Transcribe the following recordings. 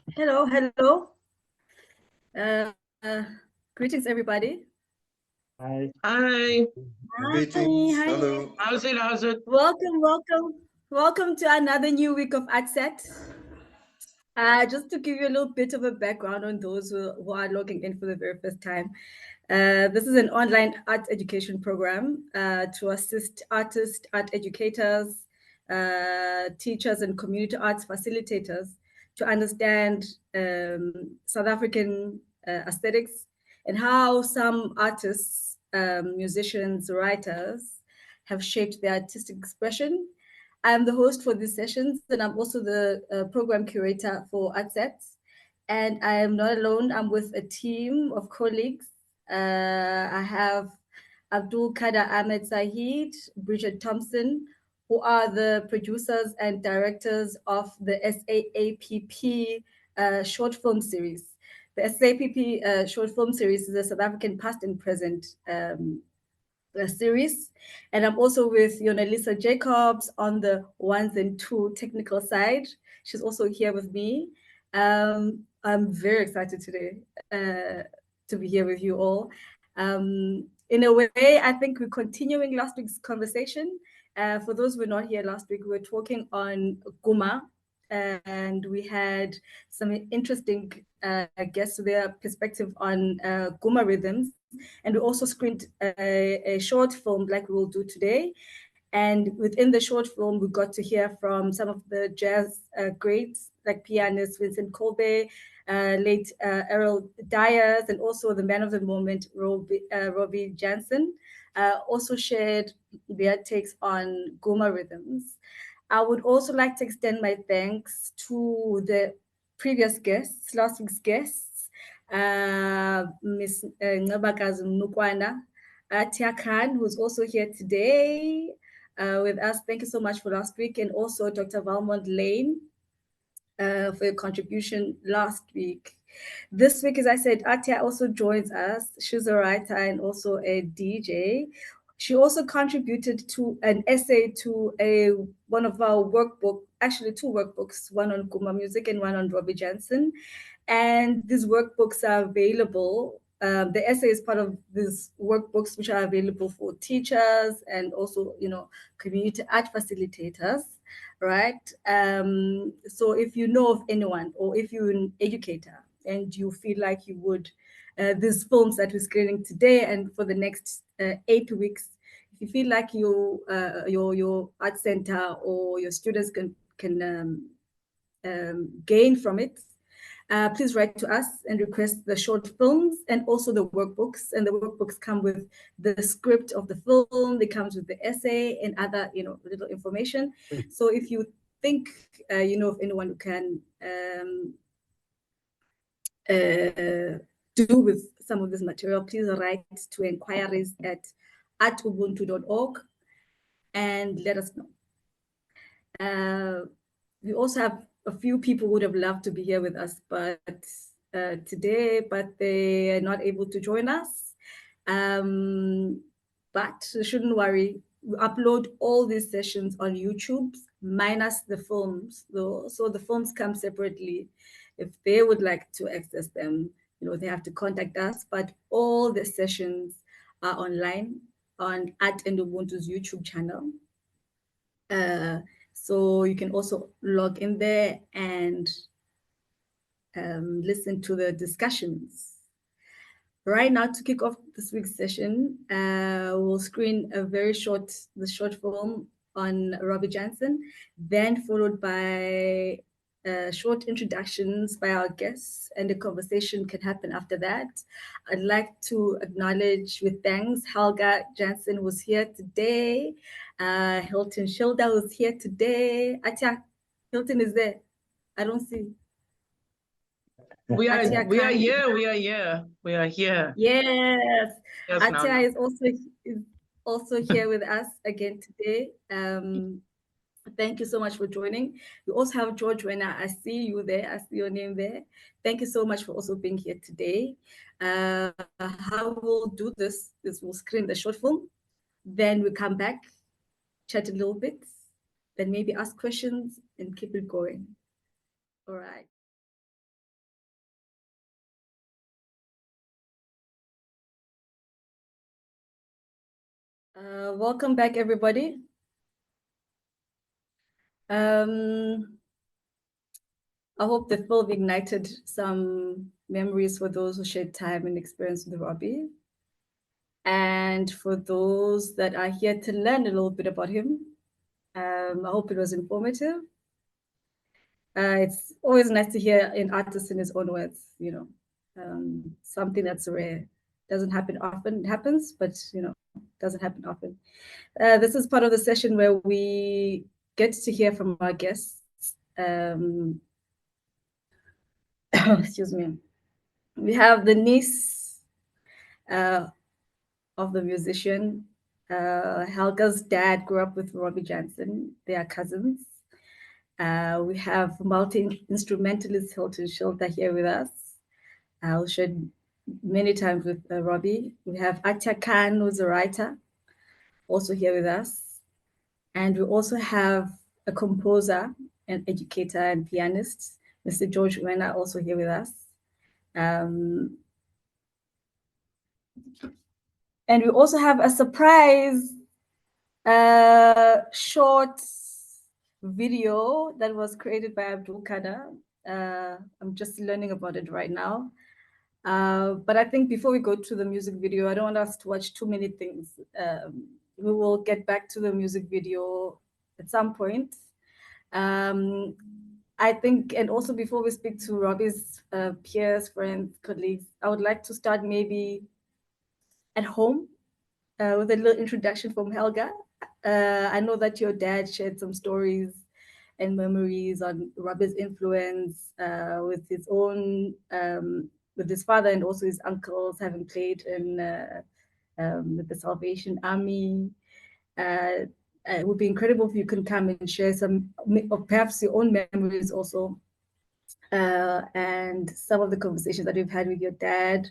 Hello, hello. Uh, uh, Greetings, everybody. Hi. Hi, Hi, Greetings. hi. Hello. how's it? Welcome to another new week of ArtSAT. Just to give you a little bit of a background on those who are logging in for the very first time. This is an online art education program to assist artists, art educators, teachers, and community arts facilitators to understand South African aesthetics and how some artists, musicians, writers have shaped their artistic expression. I'm the host for these sessions, and I'm also the program curator for ArtSAT. And I am not alone. I'm with a team of colleagues. I have Abdul Kader Ahmed Sahid, Bridget Thompson, who are the producers and directors of the SAAPP short film series. The SAAPP short film series is a South African past and present series. And I'm also with Yonelisa Jacobs on the ones and two technical side. She's also here with me. I'm very excited today to be here with you all. In a way, I think we're continuing last week's conversation. For those who were not here last week, we were talking on Ghoema, and we had some interesting guests with their perspective on Ghoema rhythms. And we also screened a short film like we will do today. And within the short film, we got to hear from some of the jazz greats like pianist Vincent Colby, late Errol Dyers, and also the man of the moment, Robbie Jansen, also shared their takes on Ghoema rhythms. I would also like to extend my thanks to the previous guests, last week's guests, Ms. Ngabakazi Mnukwana, Tia Khan, who's also here today with us. Thank you so much for last week, and also Dr. Valmont Lane for your contribution last week. This week, as I said, Atia also joins us. She's a writer and also a DJ. She also contributed to an essay to one of our workbook, actually two workbooks, one on Ghoema music and one on Robbie Jansen. And these workbooks are available. The essay is part of these workbooks, which are available for teachers and also, community art facilitators, right? So if you know of anyone, or if you're an educator and you feel like you would, these films that we're screening today and for the next 8 weeks, if you feel like your art center or your students can gain from it, please write to us and request the short films and also the workbooks. And the workbooks come with the script of the film, they comes with the essay and other, little information. So if you think you know of anyone who can do with some of this material, please write to inquiries@artubuntu.org and let us know. We also have a few people who would have loved to be here with us, but today, but they are not able to join us. But you shouldn't worry. We upload all these sessions on YouTube, minus the films, though. So the films come separately. If they would like to access them, they have to contact us. But all the sessions are online on Art and Ubuntu's YouTube channel. So you can also log in there and listen to the discussions. Right now, to kick off this week's session, we'll screen the short film on Robbie Jansen, then followed by short introductions by our guests, and the conversation can happen after that. I'd like to acknowledge with thanks Helga Jansen was here today, Hilton Schilder was here today. Atia, Hilton is there. I don't see. We are Atia we are Khan. here. We are here. We are here. Yes, Yes, Atia Nana. is also here with us again today. Thank you so much for joining. We also have George Wenner. I see you there. I see your name there. Thank you so much for also being here today. How we'll do this is we'll screen the short film, then we come back, chat a little bit, then maybe ask questions and keep it going. All right. Welcome back, everybody. I hope the film ignited some memories for those who shared time and experience with Robbie. And for those that are here to learn a little bit about him, I hope it was informative. It's always nice to hear an artist in his own words, something that's rare. Doesn't happen often. It happens, but, doesn't happen often. This is part of the session where we get to hear from our guests. Excuse me. We have the niece of the musician. Helga's dad grew up with Robbie Jansen. They are cousins. We have multi-instrumentalist Hilton Schilter here with us. I'll share many times with Robbie. We have Atya Khan, who's a writer, also here with us. And we also have a composer, an educator, and pianist, Mr. George Ghoema, also here with us. And we also have a surprise short video that was created by Abdul Kader. I'm just learning about it right now. But I think before we go to the music video, I don't want us to watch too many things. We will get back to the music video at some point. I think, and also before we speak to Robbie's peers, friends, colleagues, I would like to start maybe at home with a little introduction from Helga. I know that your dad shared some stories and memories on Robbie's influence with his own, with his father and also his uncles having played in with the Salvation Army. It would be incredible if you can come and share some, or perhaps your own memories also, and some of the conversations that you've had with your dad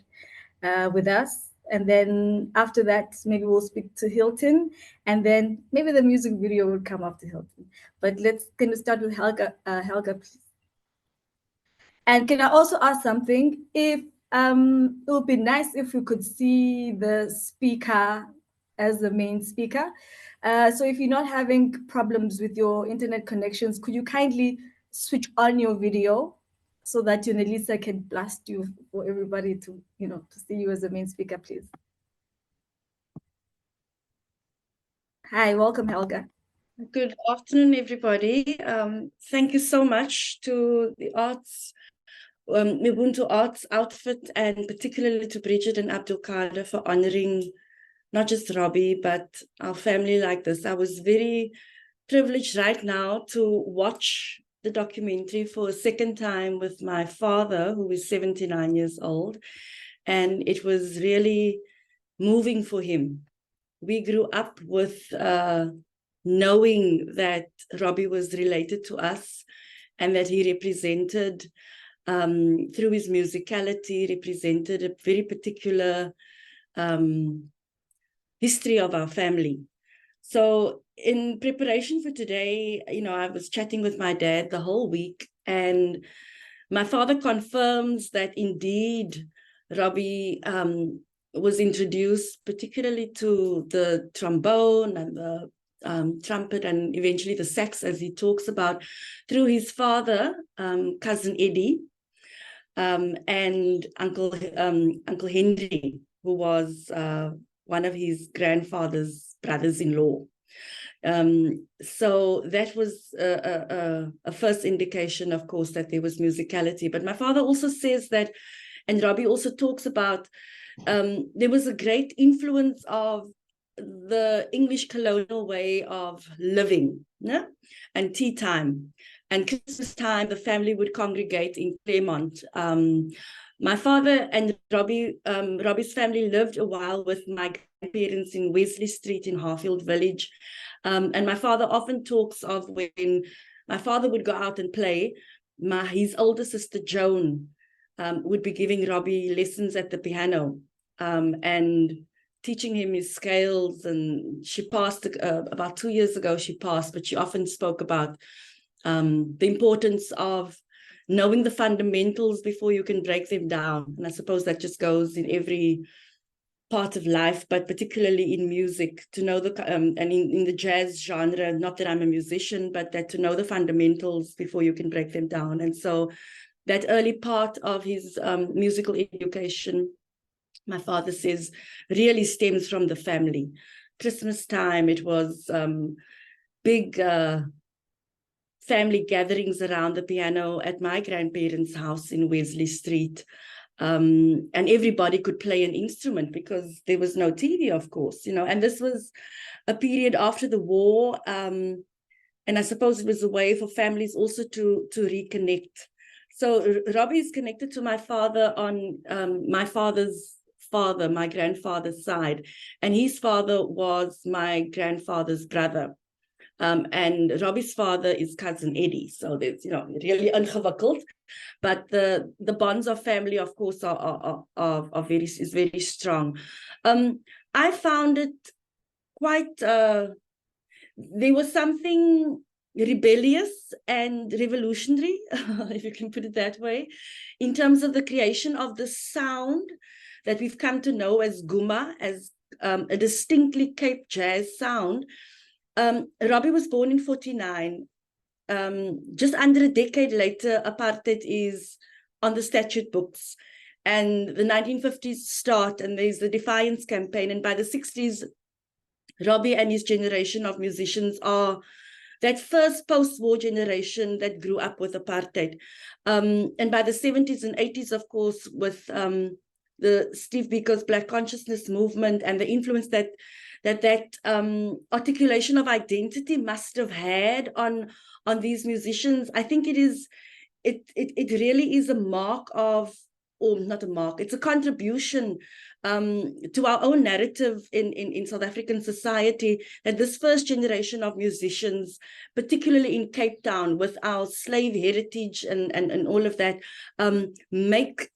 with us. And then after that, maybe we'll speak to Hilton, and then maybe the music video will come after Hilton. But can we start with Helga? Helga, please. And can I also ask something? If it would be nice if we could see the speaker as the main speaker. So if you're not having problems with your internet connections, could you kindly switch on your video so that Nelisa can blast you for everybody to, to see you as the main speaker, please. Hi, welcome, Helga. Good afternoon, everybody. Thank you so much to the Arts, Ubuntu Arts outfit, and particularly to Bridget and Abdul Kader for honoring not just Robbie, but our family like this. I was very privileged right now to watch the documentary for a second time with my father, who is 79 years old, and it was really moving for him. We grew up with knowing that Robbie was related to us and that he represented, through his musicality, represented a very particular history of our family. So in preparation for today, I was chatting with my dad the whole week, and my father confirms that indeed Robbie was introduced particularly to the trombone and the trumpet and eventually the sax, as he talks about, through his father, cousin Eddie, and Uncle Henry, who was one of his grandfather's brothers-in-law. So that was a first indication, of course, that there was musicality. But my father also says that, and Robbie also talks about, there was a great influence of the English colonial way of living, and tea time. And Christmas time, the family would congregate in Claremont. My father and Robbie's family lived a while with my grandparents in Wesley Street in Harfield Village. And my father often talks of when my father would go out and play, his older sister Joan would be giving Robbie lessons at the piano and teaching him his scales. And she passed about 2 years ago, she passed, but she often spoke about the importance of knowing the fundamentals before you can break them down. And I suppose that just goes in every part of life, but particularly in music, to know the and in the jazz genre, not that I'm a musician, but that to know the fundamentals before you can break them down. And so that early part of his musical education, my father says, really stems from the family. Christmas time, it was big family gatherings around the piano at my grandparents' house in Wesley Street. And everybody could play an instrument because there was no TV, of course, you know, and this was a period after the war. And I suppose it was a way for families also to reconnect. So Robbie is connected to my father on my father's father, my grandfather's side, and his father was my grandfather's brother. And Robbie's father is cousin Eddie. So there's, you know, really ingewikkeld. But the bonds of family, of course, are very strong. I found it quite, there was something rebellious and revolutionary, if you can put it that way, in terms of the creation of the sound that we've come to know as Ghoema, as a distinctly Cape jazz sound. Robbie was born in 1949. Just under a decade later, apartheid is on the statute books, and the 1950s start, and there's the Defiance campaign, and by the 60s, Robbie and his generation of musicians are that first post-war generation that grew up with apartheid. And by the 70s and 80s, of course, with the Steve Biko's Black Consciousness movement and the influence that articulation of identity must have had on these musicians, I think it really is a mark of, or not a mark, it's a contribution to our own narrative in South African society, that this first generation of musicians, particularly in Cape Town with our slave heritage and all of that, make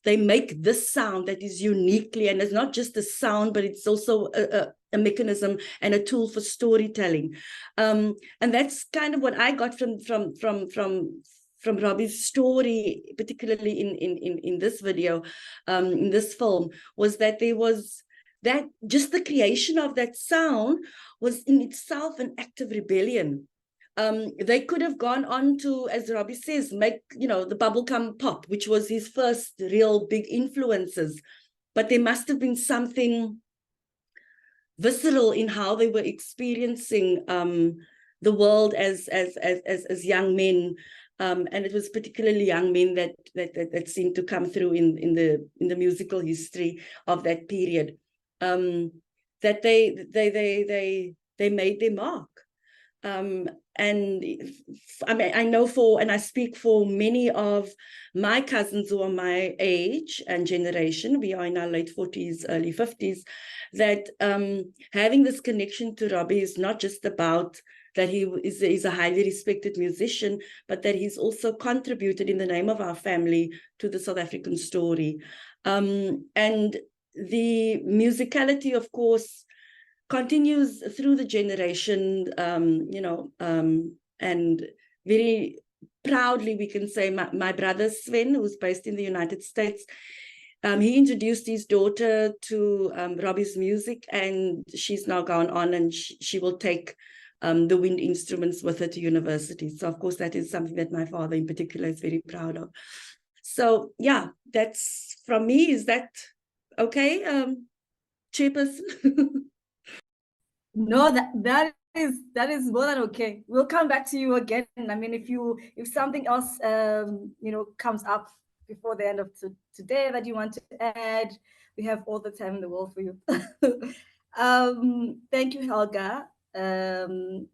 this sound that is uniquely, and it's not just a sound, but it's also a mechanism and a tool for storytelling. And that's kind of what I got from Robbie's story, particularly in this video, in this film, was that there was that just the creation of that sound was in itself an act of rebellion. They could have gone on to, as Robbie says, make, you know, the bubblegum pop, which was his first real big influences, but there must have been something visceral in how they were experiencing the world as young men. And it was particularly young men that seemed to come through in the musical history of that period, that they made their mark. And I mean, I know and I speak for many of my cousins who are my age and generation, we are in our late 40s, early 50s, that having this connection to Robbie is not just about that he is a highly respected musician, but that he's also contributed in the name of our family to the South African story. And the musicality, of course, continues through the generation, you know, and very proudly we can say my brother Sven, who's based in the United States, he introduced his daughter to Robbie's music, and she's now gone on and she will take the wind instruments with her to university. So of course that is something that my father in particular is very proud of. So yeah, that's from me. Is that okay, Chairperson? No, that is more than okay. We'll come back to you again. I mean, if something else you know, comes up before the end of today that you want to add, we have all the time in the world for you. Thank you, Helga. And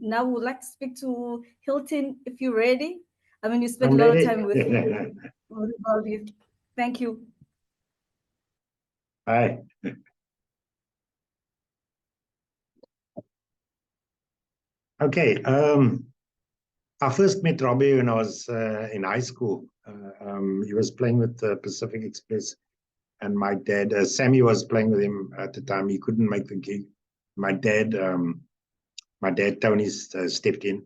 now we would like to speak to Hilton, if you're ready. I mean, you spent a lot of time with Robbie. Thank you. Hi. Okay. I first met Robbie when I was in high school. He was playing with the Pacific Express, and my dad, Sammy, was playing with him at the time. He couldn't make the gig. My dad, Tony, stepped in,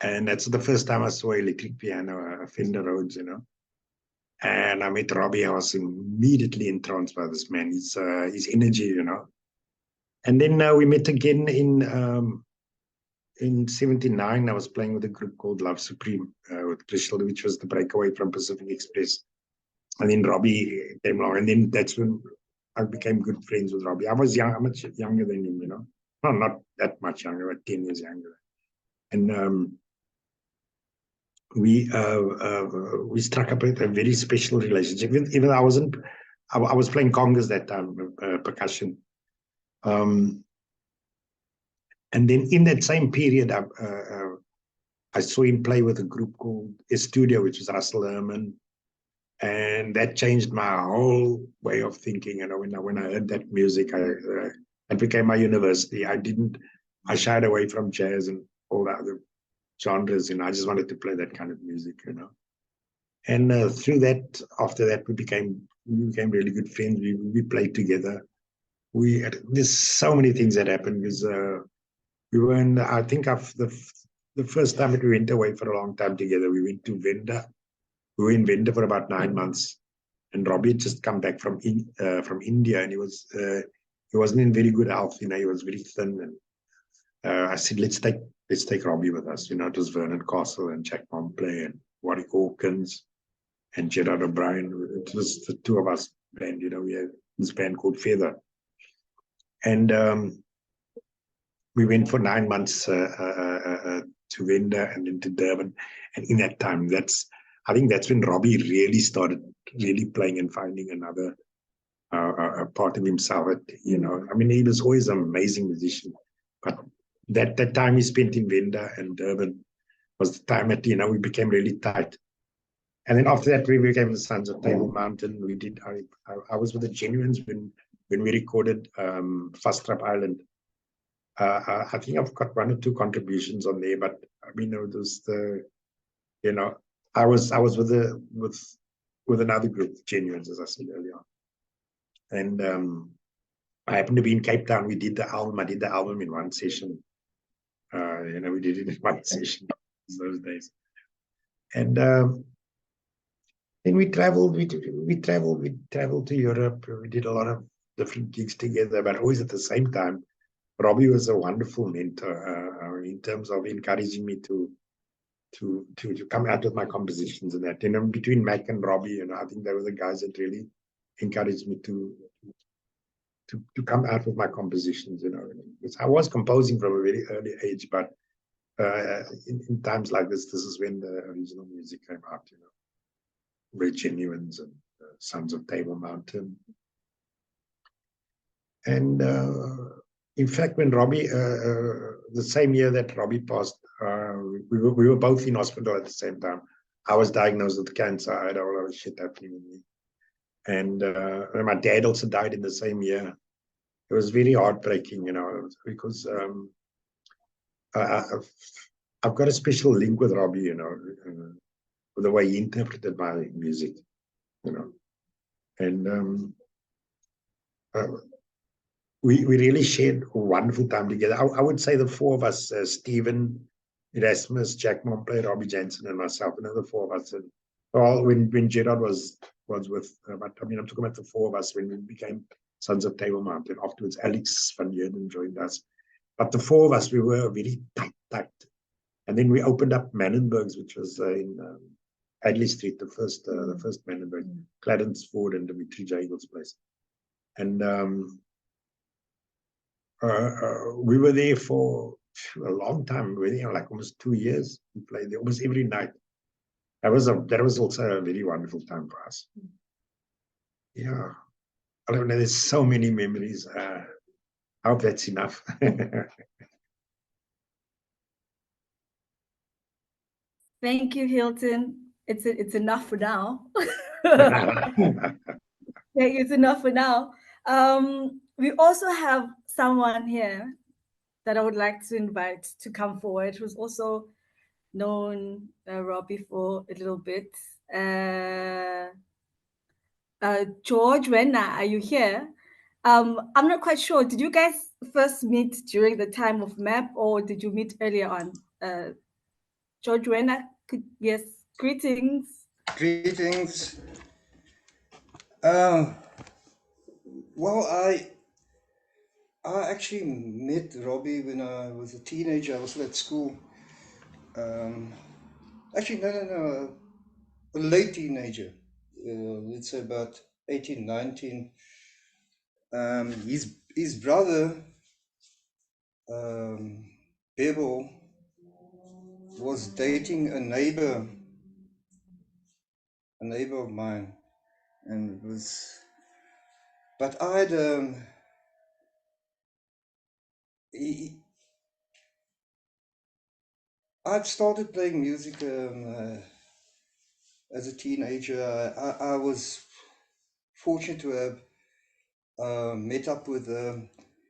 and that's the first time I saw electric piano, Fender Rhodes, you know. And I met Robbie. I was immediately entranced by this man. His energy, you know. And then we met again in '79. I was playing with a group called Love Supreme with Crystal, which was the breakaway from Pacific Express. And then Robbie came along, and then that's when I became good friends with Robbie. I was young, I'm much younger than him, you know. Well, not that much younger, but 10 years younger. And we struck up a very special relationship. Even I was playing congas that time, percussion. And then in that same period, I saw him play with a group called Studio, which was Russell Herman. And that changed my whole way of thinking. You know, when I heard that music, it became my university. I shied away from jazz and all the other genres, you know. I just wanted to play that kind of music, you know. And through that, after that, we became really good friends. We played together. There's so many things that happened because we were in, I think of the first time that we went away for a long time together, we went to Venda. We were in Venda for about 9 months, and Robbie had just come back from India, and he wasn't in very good health, you know. He was very thin, and I said, let's take Robbie with us. You know, it was Vernon Castle and Jack Momplay and Warwick Hawkins and Edward O'Brien. It was the two of us band, you know. We had this band called Feather, and we went for 9 months to Venda and then to Durban. And in that time, I think that's when Robbie really started playing and finding another part of himself. You know, I mean, he was always an amazing musician, but that time he spent in Venda and Durban was the time that, you know, we became really tight. And then after that, we became the Sons of Table Mountain. We did. I was with the Genuines when we recorded Vastrap Island. I think I've got 1 or 2 contributions on there, but I mean, there's you know. I was with another group, Genuines, as I said earlier. And I happened to be in Cape Town. We did the album. I did the album in 1 session. You know, we did it in 1 session those days. And then we traveled. We traveled to Europe. We did a lot of different gigs together, but always at the same time, Robbie was a wonderful mentor in terms of encouraging me to come out with my compositions and that. You know, between Mac and Robbie, you know, I think they were the guys that really encouraged me to come out with my compositions, you know. Because I was composing from a very early age, but in times like this is when the original music came out, you know. Very Genuines and Sons of Table Mountain. And in fact, when Robbie, the same year that Robbie passed, we were both in hospital at the same time. I was diagnosed with cancer. I had a lot of shit happening with me. And my dad also died in the same year. It was very heartbreaking, you know, because I've got a special link with Robbie, you know, with the way he interpreted my music, you know. And we really shared a wonderful time together. I would say the 4 of us, Stephen, Erasmus, Jack Momplay, Robbie Jansen, and myself, and the 4 of us. And well, when Gerard was with, but I mean, I'm talking about the 4 of us when we became Sons of Table Mountain. Afterwards, Alex van Heerden joined us. But the 4 of us, we were very tight. And then we opened up Manenberg's, which was in Adley Street, the first Manenberg, Clarence Ford and Dimitri Jagel's place. And we were there for a long time. We were there like almost 2 years. We played there almost every night. That was also a very wonderful time for us. Yeah, I don't know. There's so many memories. I hope that's enough. Thank you, Hilton. It's enough for now. It's enough for now. We also have someone here that I would like to invite to come forward, who's also known Robbie for a little bit. George, Wenna, are you here? I'm not quite sure. Did you guys first meet during the time of MAP, or did you meet earlier on? George, Wenna, yes, greetings. Greetings. Well, I actually met Robbie when I was a teenager. I was at school. Actually, no. A late teenager. Let's say about 18, 19. His brother, Bebel, was dating a neighbor of mine, and it was. But I'd started playing music as a teenager. I was fortunate to have met up with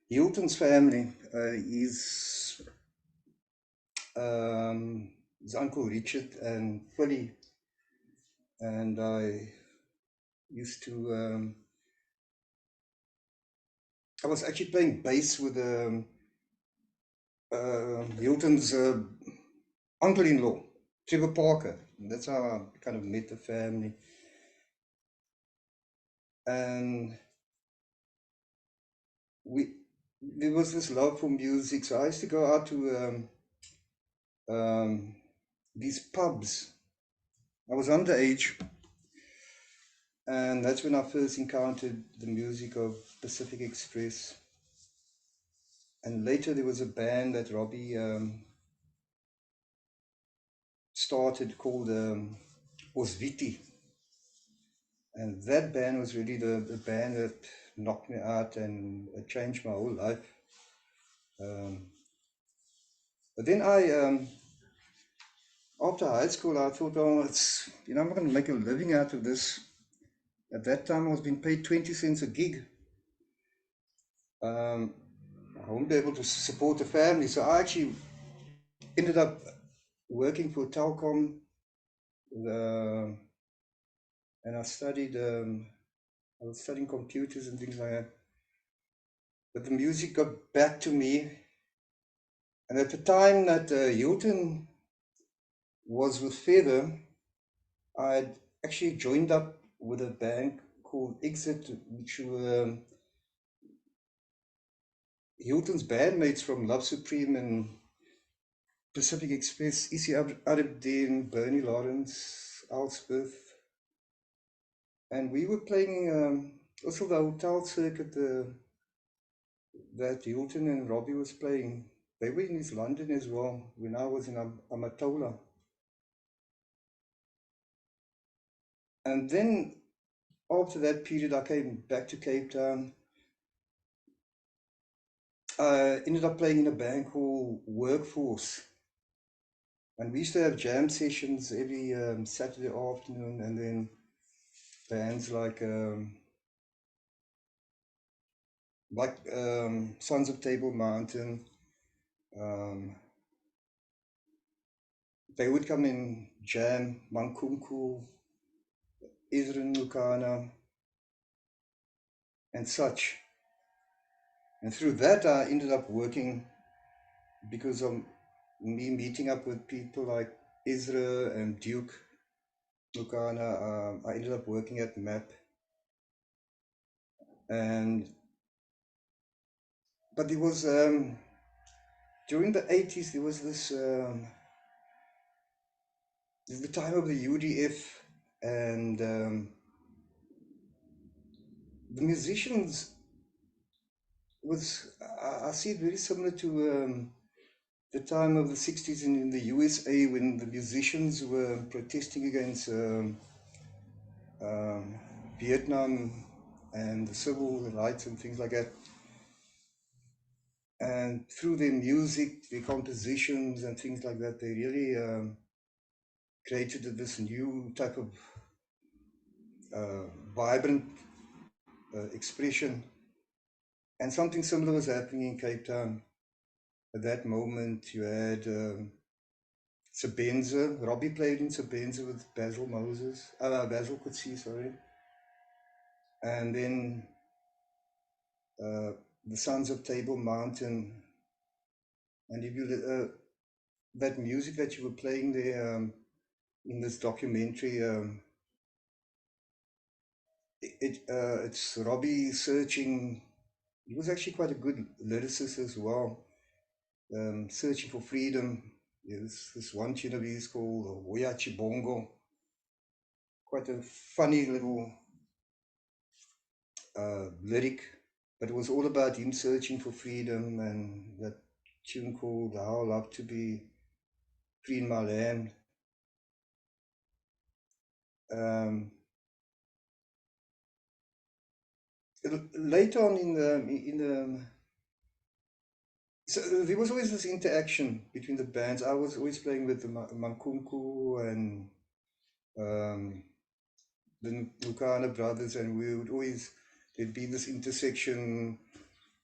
Hilton's family. His uncle Richard and Philly, and I used to. I was actually playing bass with Hilton's uncle-in-law, Trevor Parker. And that's how I kind of met the family. And there was this love for music, so I used to go out to these pubs. I was underage, and that's when I first encountered the music of Pacific Express. And later there was a band that Robbie started called Osviti. And that band was really the band that knocked me out and changed my whole life. But then after high school, I thought, oh, I'm not going to make a living out of this. At that time, I was being paid 20 cents a gig. I won't be able to support the family, so I actually ended up working for Telkom, and I studied. I was studying computers and things like that. But the music got back to me, and at the time that Hilton was with Feather, I'd actually joined up with a band called Exit, which were Hilton's bandmates from Love Supreme and Pacific Express, Issy Arabdin, Bernie Lawrence, Alsbeth. And we were playing also the hotel circuit that Hilton and Robbie was playing. They were in East London as well when I was in Amatola. And then after that period, I came back to Cape Town. I ended up playing in a band called Workforce. And we used to have jam sessions every Saturday afternoon, and then bands like Sons of Table Mountain. They would come in jam, Mankunku, Israel Nukana, and such. And through that, I ended up working because of me meeting up with people like Ezra and Duke Nukana. I ended up working at MAP. But there was, during the 80s, there was this, the time of the UDF, and the musicians I see it very similar to the time of the 60s in the USA, when the musicians were protesting against Vietnam and the civil rights and things like that. And through their music, their compositions and things like that, they really created this new type of vibrant expression. And something similar was happening in Cape Town. At that moment, you had Sebenza. Robbie played in Sebenza with Basil Coetzee, sorry. And then the Sons of Table Mountain. And if you that music that you were playing there in this documentary, it's Robbie searching. He was actually quite a good lyricist as well, searching for freedom. There's this one tune of his called Oya Chibongo, quite a funny little lyric, but it was all about him searching for freedom, and that tune called How I Love to Be Free in My Land. Later on in the so there was always this interaction between the bands. I was always playing with the Mankunku and the Lukana brothers, and we would always, there'd be this intersection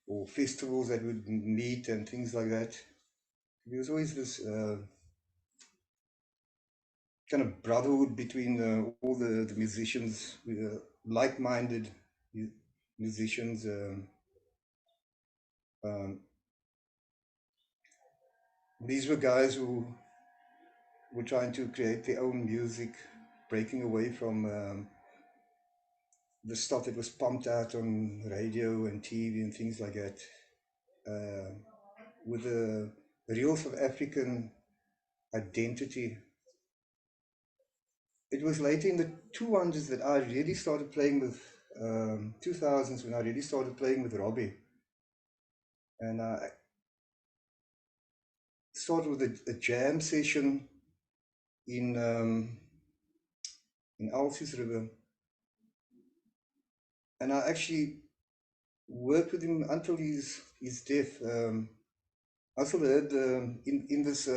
or festivals that would meet and things like that. There was always this kind of brotherhood between all the musicians, like-minded musicians. These were guys who were trying to create their own music, breaking away from the stuff that was pumped out on radio and TV and things like that, with a real South African identity. It was later in the 200s that I really started playing with, 2000s, when I really started playing with Robbie. And I started with a jam session in Alsies River. And I actually worked with him until his death. I also heard in this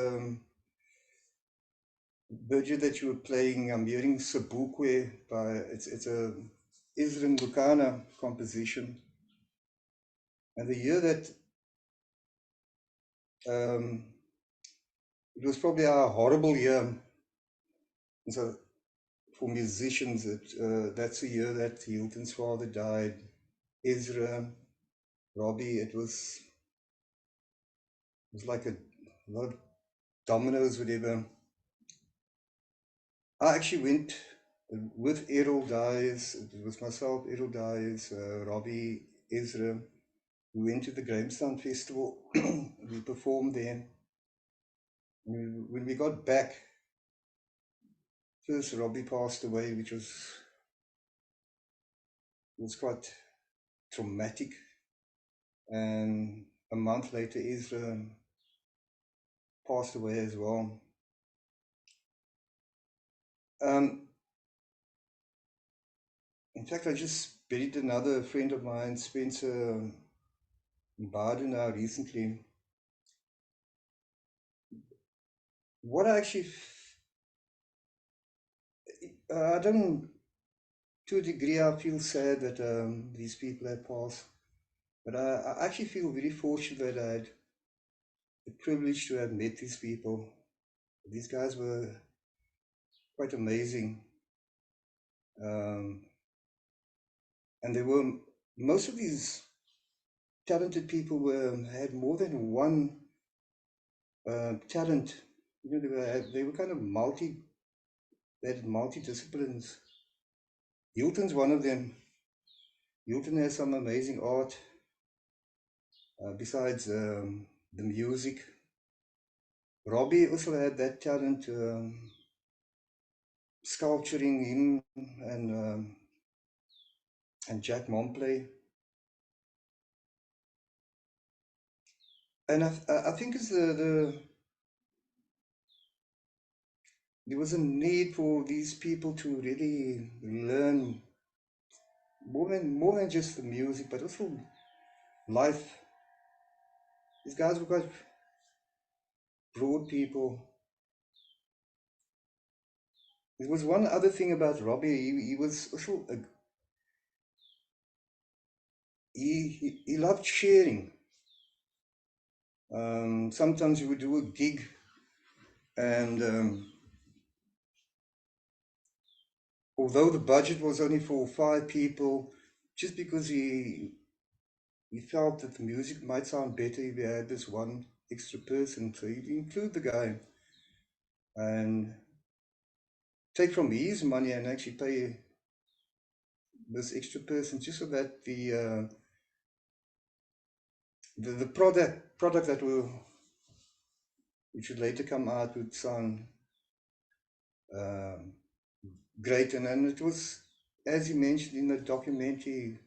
budget that you were playing, I'm hearing Sabukwe by, it's a Israel Lukana composition. And the year that it was probably a horrible year. And so for musicians, that's the year that Hilton's father died. Ezra, Robbie, it was like a lot of dominoes, whatever. I actually went with Errol Dyes. It was myself, Errol Dyes, Robbie, Ezra. We went to the Grahamstown Festival. We performed there. When we got back, first Robbie passed away, which was quite traumatic. And a month later, Ezra passed away as well. In fact, I just buried another friend of mine, Spencer Mbadu, now recently. What I actually, I don't, to a degree, I feel sad that these people have passed. But I actually feel very fortunate that I had the privilege to have met these people. These guys were quite amazing. And they were, most of these talented people had more than one talent. You know, they were kind of they had multi-disciplines. Hilton's one of them. Hilton has some amazing art. Besides the music, Robbie also had that talent, sculpturing, him and Jack Momplay. And I think it's there was a need for these people to really learn more than just the music, but also life. These guys were quite broad people. There was one other thing about Robbie. He was also he loved sharing. Sometimes he would do a gig, and although the budget was only for 5 people, just because he felt that the music might sound better if he had this one extra person, so he'd include the guy and take from his money and actually pay this extra person, just so that the product that which would later come out would sound great. And it was, as you mentioned in the documentary,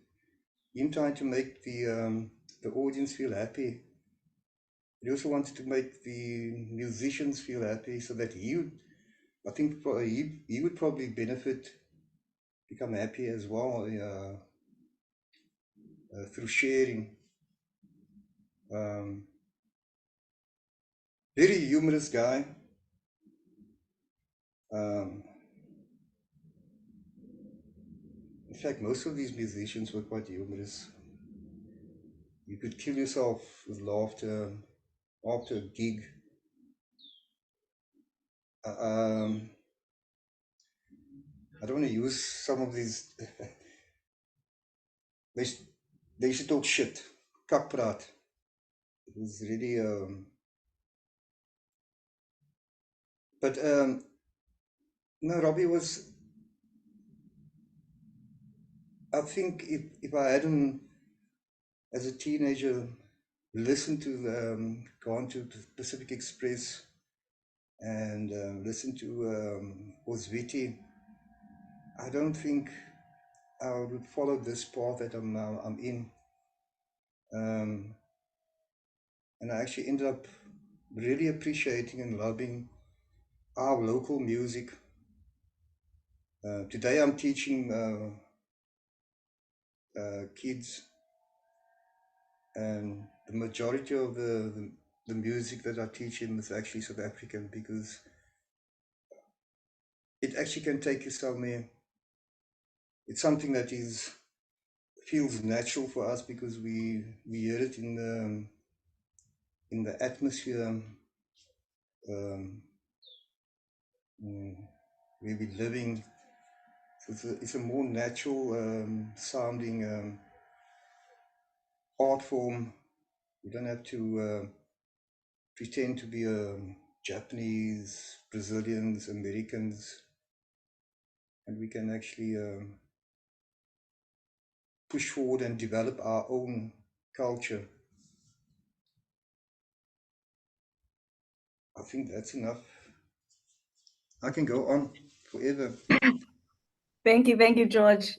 him trying to make the audience feel happy. He also wanted to make the musicians feel happy, so that I think he would probably benefit, become happy as well through sharing. Very humorous guy. In fact, most of these musicians were quite humorous. You could kill yourself with laughter after a gig. I don't want to use some of these. They used to talk shit, kakpraat. It was really, but no, Robbie was, I think if I hadn't, as a teenager, listened to, gone to Pacific Express and listened to Oswiti, I don't think I would follow this path that I'm in. And I actually ended up really appreciating and loving our local music. Today I'm teaching kids, and the majority of the music that I teach them is actually South African, because it actually can take you somewhere. It's something that feels natural for us, because we hear it in the atmosphere where we're living. So it's a more natural sounding art form. You don't have to pretend to be Japanese, Brazilians, Americans, and we can actually push forward and develop our own culture. I think that's enough. I can go on forever. Thank you, George.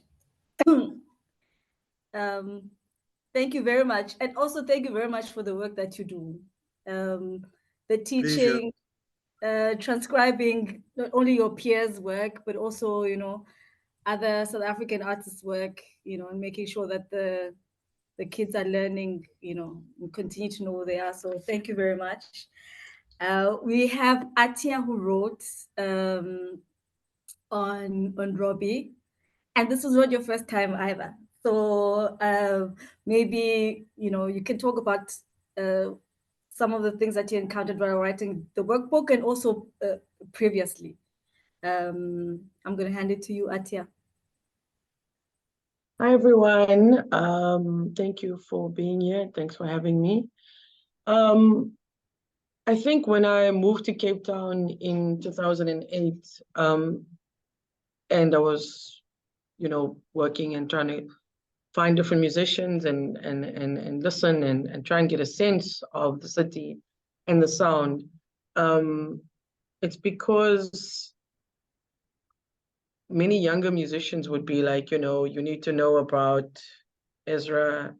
Thank you very much. And also thank you very much for the work that you do. The teaching, transcribing not only your peers' work, but also, you know, other South African artists' work, you know, and making sure that the kids are learning, you know, and continue to know who they are. So thank you very much. We have Atia, who wrote on Robbie, and this was not your first time either. So maybe, you know, you can talk about some of the things that you encountered while writing the workbook, and also previously. I'm going to hand it to you, Atia. Hi, everyone. Thank you for being here. Thanks for having me. I think when I moved to Cape Town in 2008, and I was, you know, working and trying to find different musicians and listen and try and get a sense of the city and the sound. It's because many younger musicians would be like, you know, you need to know about Ezra,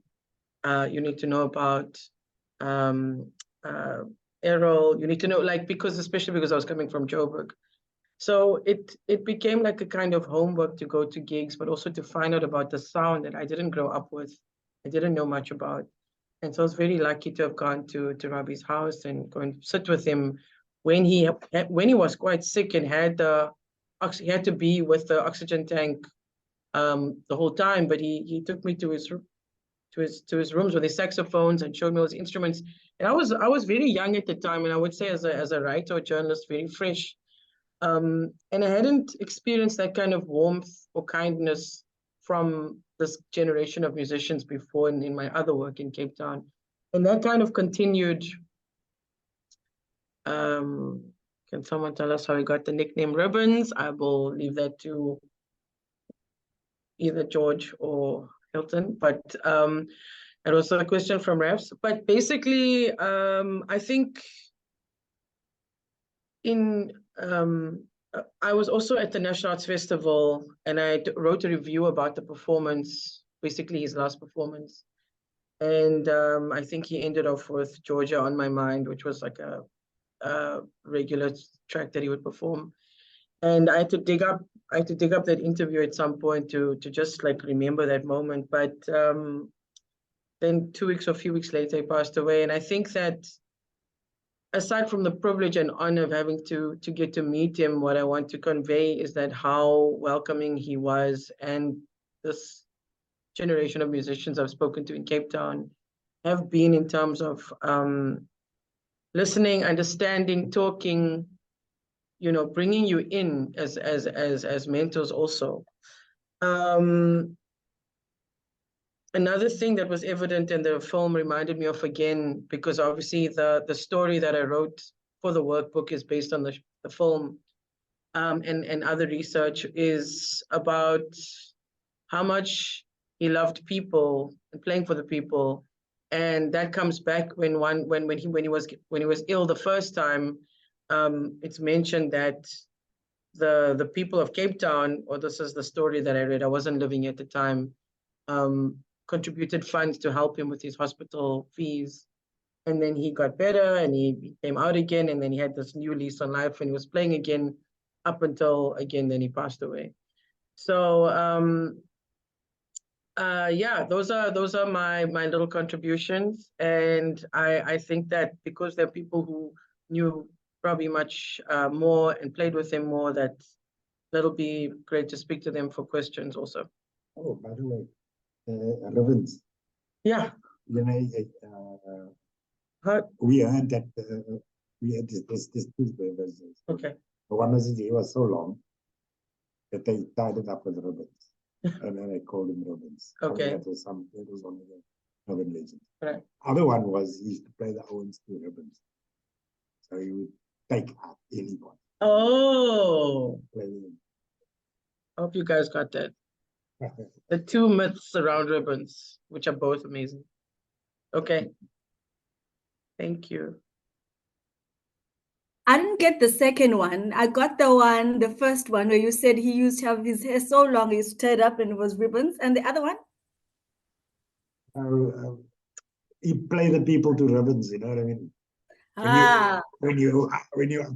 you need to know about Errol, you need to know, like, especially because I was coming from Joburg. So it became like a kind of homework to go to gigs, but also to find out about the sound that I didn't grow up with, I didn't know much about. And so I was very lucky to have gone to Robbie's house and go and sit with him when he was quite sick and he had to be with the oxygen tank the whole time. But he took me to his rooms with his saxophones and showed me all his instruments. And I was very young at the time, and I would say as a writer or journalist, very fresh. And I hadn't experienced that kind of warmth or kindness from this generation of musicians before in my other work in Cape Town. And that kind of continued. Can someone tell us how he got the nickname Ribbons? I will leave that to either George or Hilton, but and also a question from Refs. But basically, I think I was also at the National Arts Festival, and I wrote a review about the performance, basically his last performance. And I think he ended off with Georgia on My Mind, which was like a regular track that he would perform. And I had to dig up that interview at some point to just like remember that moment. But then 2 weeks or a few weeks later, he passed away. And I think that aside from the privilege and honor of having to get to meet him, what I want to convey is that how welcoming he was, and this generation of musicians I've spoken to in Cape Town have been in terms of listening, understanding, talking, you know, bringing you in as mentors also. Another thing that was evident in the film reminded me of, again, because obviously the story that I wrote for the workbook is based on the film, and other research is about how much he loved people and playing for the people. And that comes back when he was ill the first time. It's mentioned that the people of Cape Town, or this is the story that I read, I wasn't living at the time, contributed funds to help him with his hospital fees. And then he got better and he came out again, and then he had this new lease on life and he was playing again up until, again, then he passed away. So yeah, those are my little contributions. And I think that because there are people who knew Robbie much more and played with him more, that'll be great to speak to them for questions also. Oh, by the way, ribbons. Yeah. You know, we heard that we had this newspapers. Okay. The one was, he was so long that they tied it up with ribbons. And then I called him ribbons. Okay. That was it was one of the urban legends. Right. Other one was he used to play the Owens to ribbons. So he would take out anyone. Oh. Play them. I hope you guys got that. The two myths around ribbons, which are both amazing. Okay. Thank you. I didn't get the second one. I got the first one where you said he used to have his hair so long, he used to tie it up and it was ribbons. And the other one? He play the people to ribbons, you know what I mean? When you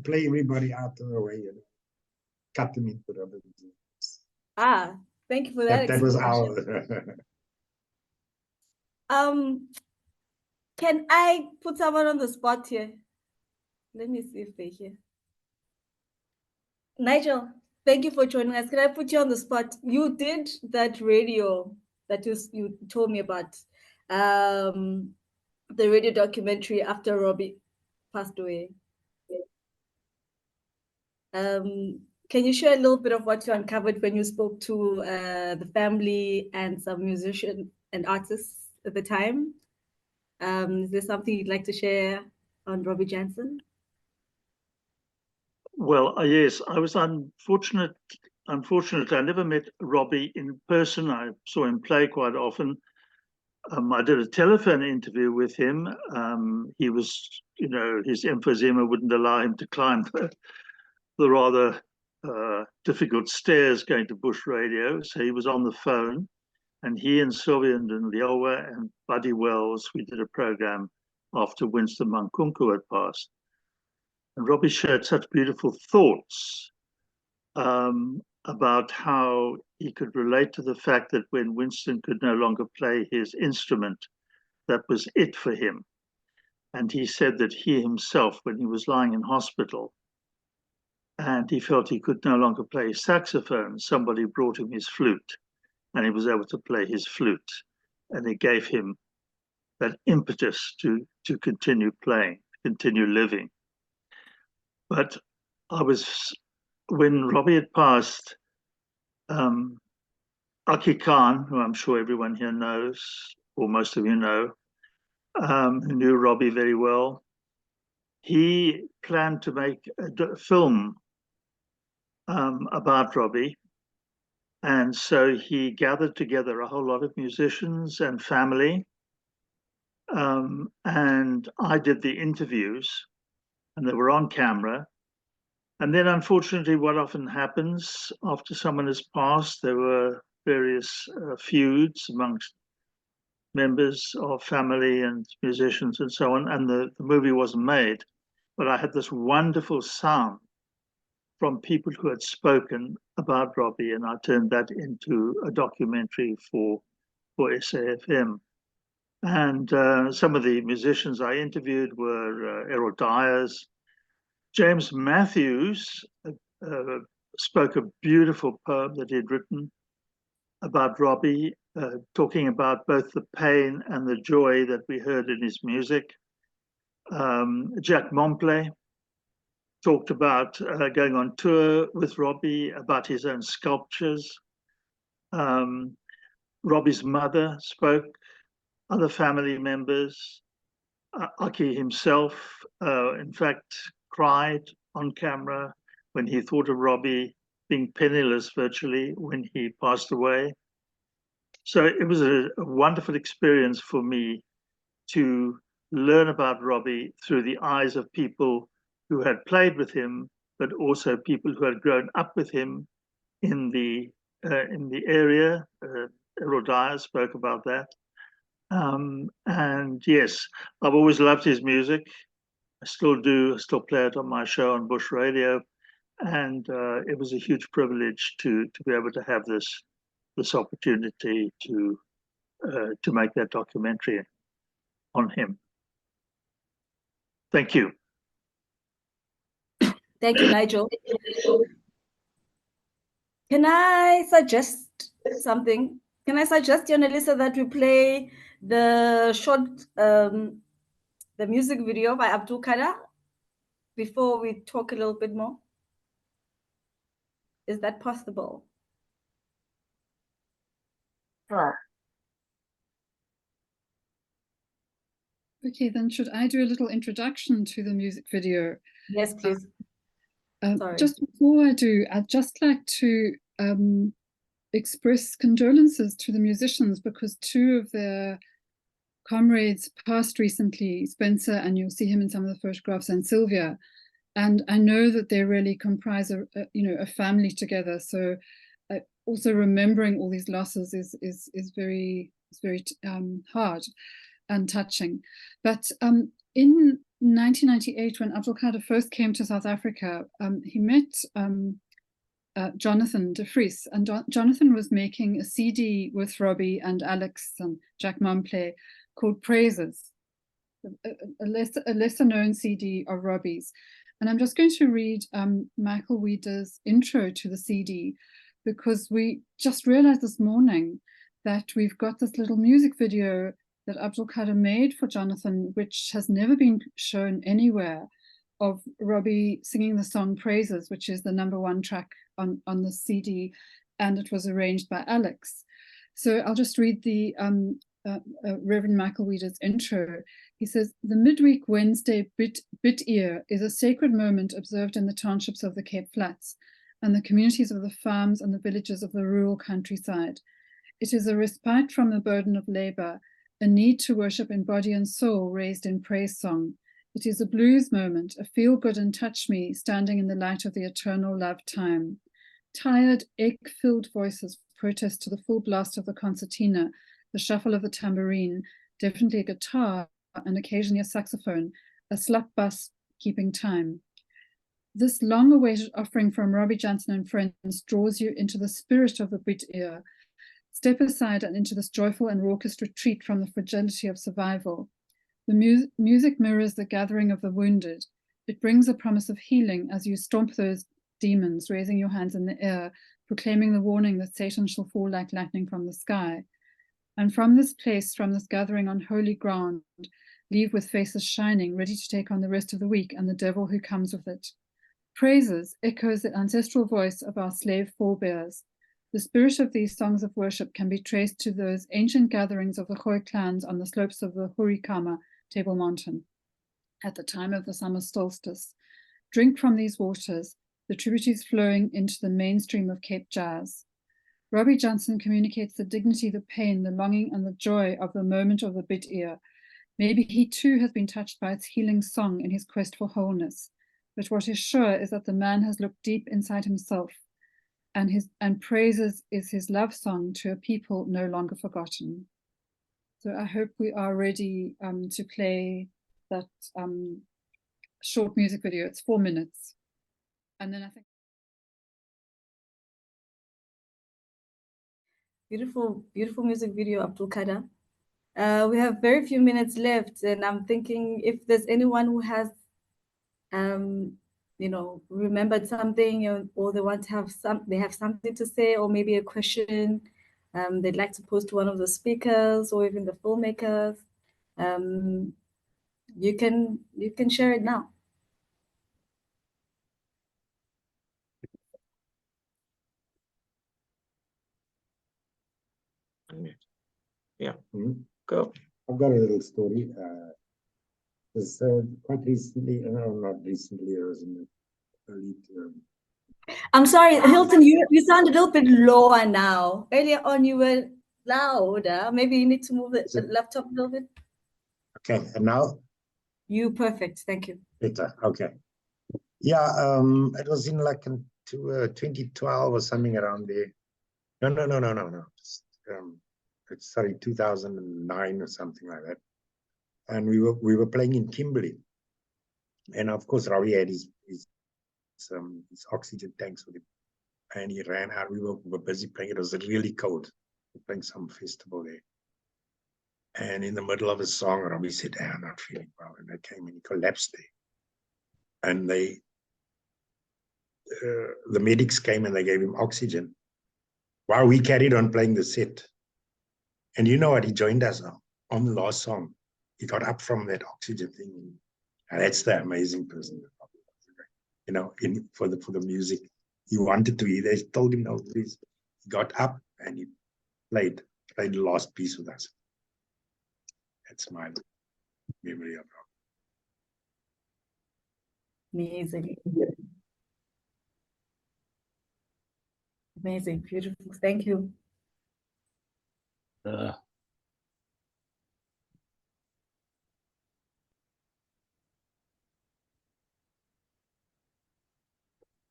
play everybody out of the way, you know, cut them into ribbons. Thank you for that. That was our. Can I put someone on the spot here? Let me see if they're here. Nigel, thank you for joining us. Can I put you on the spot? You did that radio that you told me about, the radio documentary after Robbie passed away. Can you share a little bit of what you uncovered when you spoke to the family and some musicians and artists at the time? Is there something you'd like to share on Robbie Jansen? Well, yes, I was unfortunate. Unfortunately, I never met Robbie in person. I saw him play quite often. I did a telephone interview with him. He was, you know, his emphysema wouldn't allow him to climb the rather difficult stairs going to Bush Radio. So he was on the phone, and he and Sylvia and Leowa and Buddy Wells, we did a program after Winston Mankunku had passed. And Robbie shared such beautiful thoughts about how he could relate to the fact that when Winston could no longer play his instrument, that was it for him. And he said that he himself, when he was lying in hospital and he felt he could no longer play his saxophone, somebody brought him his flute and he was able to play his flute. And it gave him that impetus to continue playing, continue living. But when Robbie had passed, Aki Khan, who I'm sure everyone here knows, or most of you know, who knew Robbie very well, he planned to make a film about Robbie. And so he gathered together a whole lot of musicians and family. And I did the interviews, and they were on camera. And then, unfortunately, what often happens after someone has passed, there were various feuds amongst members of family and musicians and so on, and the movie wasn't made. But I had this wonderful sound from people who had spoken about Robbie, and I turned that into a documentary for SAFM. And some of the musicians I interviewed were Errol Dyers. James Matthews spoke a beautiful poem that he'd written about Robbie, talking about both the pain and the joy that we heard in his music. Jack Mompley talked about going on tour with Robbie, about his own sculptures. Robbie's mother spoke, other family members. Aki himself, in fact, cried on camera when he thought of Robbie being penniless virtually when he passed away. So it was a wonderful experience for me to learn about Robbie through the eyes of people who had played with him, but also people who had grown up with him in the area. Errol Dyer spoke about that. And yes, I've always loved his music. I still do. I still play it on my show on Bush Radio. And it was a huge privilege to be able to have this opportunity to make that documentary on him. Thank you. Thank you, Nigel. Can I suggest something? Can I suggest, Yonelisa, that we play the short, the music video by Abdul Kader before we talk a little bit more? Is that possible? Sure. Okay, then should I do a little introduction to the music video? Yes, please. Sorry. Just before I do, I'd just like to express condolences to the musicians, because two of their comrades passed recently, Spencer, and you'll see him in some of the photographs, and Sylvia. And I know that they really comprise a family together. So also remembering all these losses is very hard and touching. But in 1998, when Abdul Kader first came to South Africa, he met Jonathan de Vries, and Jonathan was making a CD with Robbie and Alex and Jack Mompley called Praises, a lesser known CD of Robbie's. And I'm just going to read Michael Weider's intro to the CD, because we just realized this morning that we've got this little music video that Abdul Kader made for Jonathan, which has never been shown anywhere, of Robbie singing the song Praises, which is the #1 track on the CD, and it was arranged by Alex. So I'll just read the Reverend Michael Weider's intro. He says, "The midweek Wednesday bit ear is a sacred moment observed in the townships of the Cape Flats and the communities of the farms and the villages of the rural countryside. It is a respite from the burden of labor, a need to worship in body and soul raised in praise song. It is a blues moment, a feel good and touch me, standing in the light of the eternal love time. Tired, ache-filled voices protest to the full blast of the concertina, the shuffle of the tambourine, definitely a guitar, and occasionally a saxophone, a slap bass keeping time. This long-awaited offering from Robbie Jansen and friends draws you into the spirit of the bit ear. Step aside and into this joyful and raucous retreat from the fragility of survival. The music mirrors the gathering of the wounded. It brings a promise of healing as you stomp those demons, raising your hands in the air, proclaiming the warning that Satan shall fall like lightning from the sky. And from this place, from this gathering on holy ground, leave with faces shining, ready to take on the rest of the week and the devil who comes with it. Praises echoes the ancestral voice of our slave forebears. The spirit of these songs of worship can be traced to those ancient gatherings of the Khoi clans on the slopes of the Hurikama Table Mountain at the time of the summer solstice. Drink from these waters, the tributaries flowing into the mainstream of Cape jazz. Robbie Jansen communicates the dignity, the pain, the longing, and the joy of the moment of the bit ear. Maybe he too has been touched by its healing song in his quest for wholeness. But what is sure is that the man has looked deep inside himself, and praises is his love song to a people no longer forgotten. So I hope we are ready to play that short music video. It's 4 minutes. And then I think. Beautiful, beautiful music video, Abdul Kader. We have very few minutes left, and I'm thinking if there's anyone who has, you know, remembered something, or they want to have they have something to say, or maybe a question they'd like to pose to one of the speakers or even the filmmakers, you can share it now. Yeah, Go. I've got a little story. This quite recently, no, not recently, it was in the early term. I'm sorry, Hilton, you sound a little bit lower now. Earlier on, you were louder. Maybe you need to move the laptop a little bit. Okay, and now? You perfect, thank you. Better, okay. Yeah, it was in like 2012 or something around there. No. It's sorry, 2009 or something like that. And we were playing in Kimberley, and of course Robbie had his oxygen tanks with him, and he ran out. We were busy playing. It was really cold. We were playing some festival there, and in the middle of a song, Robbie said, "I'm not feeling well," and they came and he collapsed there, and the medics came and they gave him oxygen while we carried on playing the set. And you know what? He joined us on the last song. He got up from that oxygen thing. And that's the amazing person. You know, for the music. He wanted to. They told him, no, please. He got up and he played the last piece with us. That's my memory of Robbie. Amazing. Amazing, beautiful. Thank you.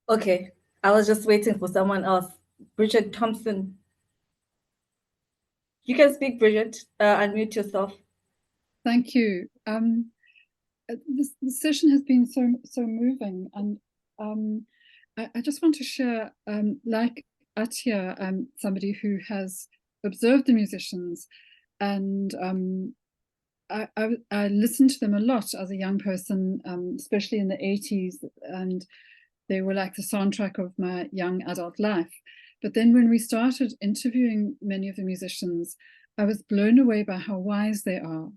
Okay, I was just waiting for someone else. Bridget Thompson. You can speak, Bridget. Unmute yourself. Thank you. This session has been so moving, and I just want to share, like Atya, somebody who has observed the musicians, and I listened to them a lot as a young person, especially in the 80s, and they were like the soundtrack of my young adult life. But then when we started interviewing many of the musicians, I was blown away by how wise they are.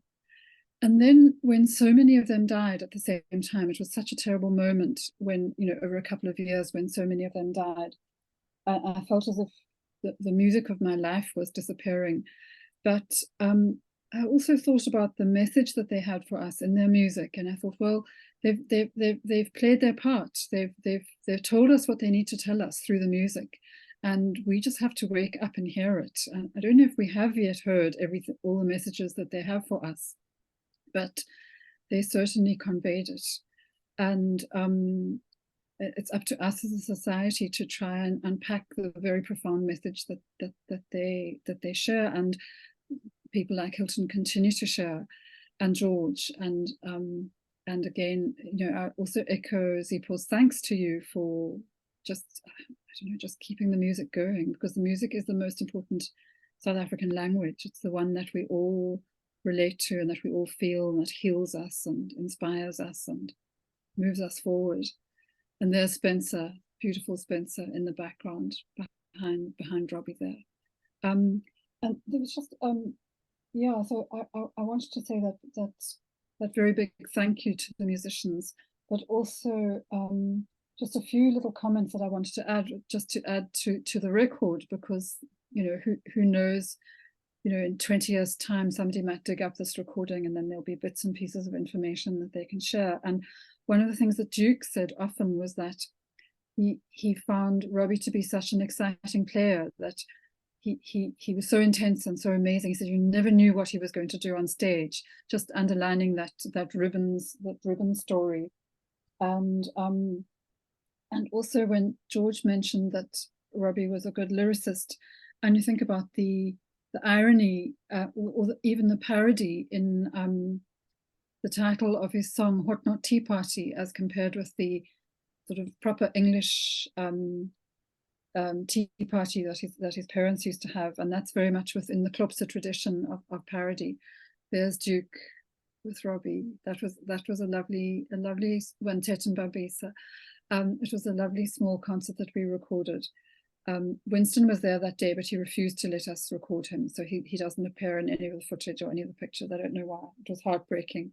And then when so many of them died at the same time, it was such a terrible moment when, you know, over a couple of years when so many of them died. I felt as if the music of my life was disappearing. But I also thought about the message that they had for us in their music, and I thought, well, they've played their part. They've told us what they need to tell us through the music, and we just have to wake up and hear it. And I don't know if we have yet heard all the messages that they have for us, but they certainly conveyed it. And it's up to us as a society to try and unpack the very profound message that they share, and people like Hilton continue to share, and George, and again, you know, I also echo Zipo's thanks to you for just keeping the music going, because the music is the most important South African language. It's the one that we all relate to and that we all feel, and that heals us and inspires us and moves us forward. And there's Spencer, beautiful Spencer in the background behind Robbie there. And there was just yeah, so I wanted to say that very big thank you to the musicians, but also just a few little comments that I wanted to add, just to add to the record, because, you know, who knows, you know, in 20 years' time, somebody might dig up this recording and then there'll be bits and pieces of information that they can share. And one of the things that Duke said often was that he found Robbie to be such an exciting player that he was so intense and so amazing. He said you never knew what he was going to do on stage, just underlining that ribbon story. And also when George mentioned that Robbie was a good lyricist, and you think about the irony or even the parody in the title of his song Hot Not Tea Party, as compared with the sort of proper English tea party that his parents used to have, and that's very much within the Klopse tradition of parody. There's Duke with Robbie. That was a lovely one, Tet and Babisa. It was a lovely small concert that we recorded. Winston was there that day, but he refused to let us record him, so he doesn't appear in any of the footage or any of the pictures. I don't know why. It was heartbreaking.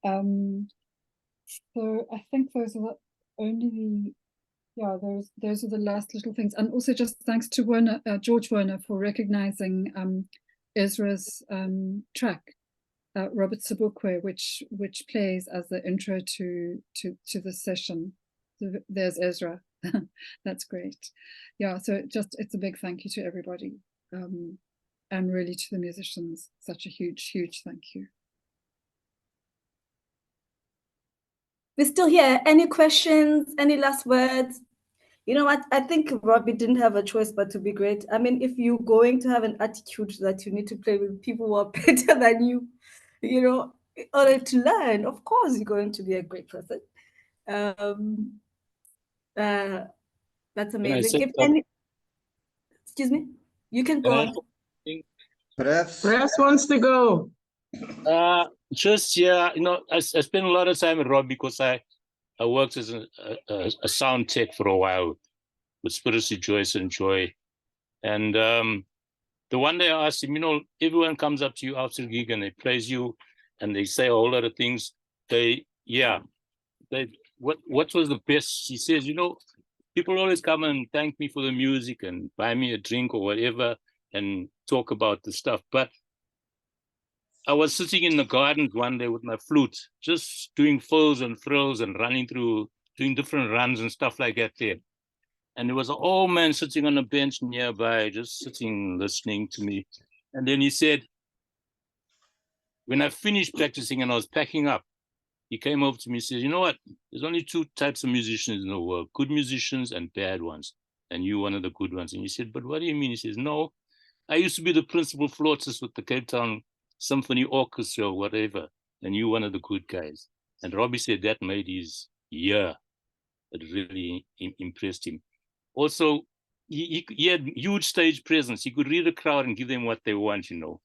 So I think those are those are the last little things. And also just thanks to George Werner for recognizing Ezra's track, Robert Sobukwe, which plays as the intro to the session. So there's Ezra. That's great. Yeah, so it's a big thank you to everybody, and really to the musicians. Such a huge thank you. We're still here. Any questions? Any last words? You know what? I think Robbie didn't have a choice but to be great. I mean, if you're going to have an attitude that you need to play with people who are better than you, you know, in order to learn, of course, you're going to be a great person. That's amazing. Excuse me, you can go on. Perhaps wants to go. Just, yeah, you know, I spent a lot of time with Rob because I worked as a sound tech for a while with Spirits Rejoice and Joy. And the one day I asked him, you know, everyone comes up to you after the gig and they praise you and they say a whole lot of things. What was the best? He says, you know, people always come and thank me for the music and buy me a drink or whatever and talk about the stuff. But I was sitting in the garden one day with my flute, just doing fills and frills and running through, doing different runs and stuff like that there. And there was an old man sitting on a bench nearby, just sitting, listening to me. And then he said, when I finished practicing and I was packing up, he came over to me and said, you know what? There's only two types of musicians in the world, good musicians and bad ones. And you're one of the good ones. And he said, but what do you mean? He says, no, I used to be the principal flautist with the Cape Town Symphony Orchestra or whatever, and you one of the good guys. And Robbie said that made his year. It really impressed him. Also, he had huge stage presence. He could read a crowd and give them what they want, you know.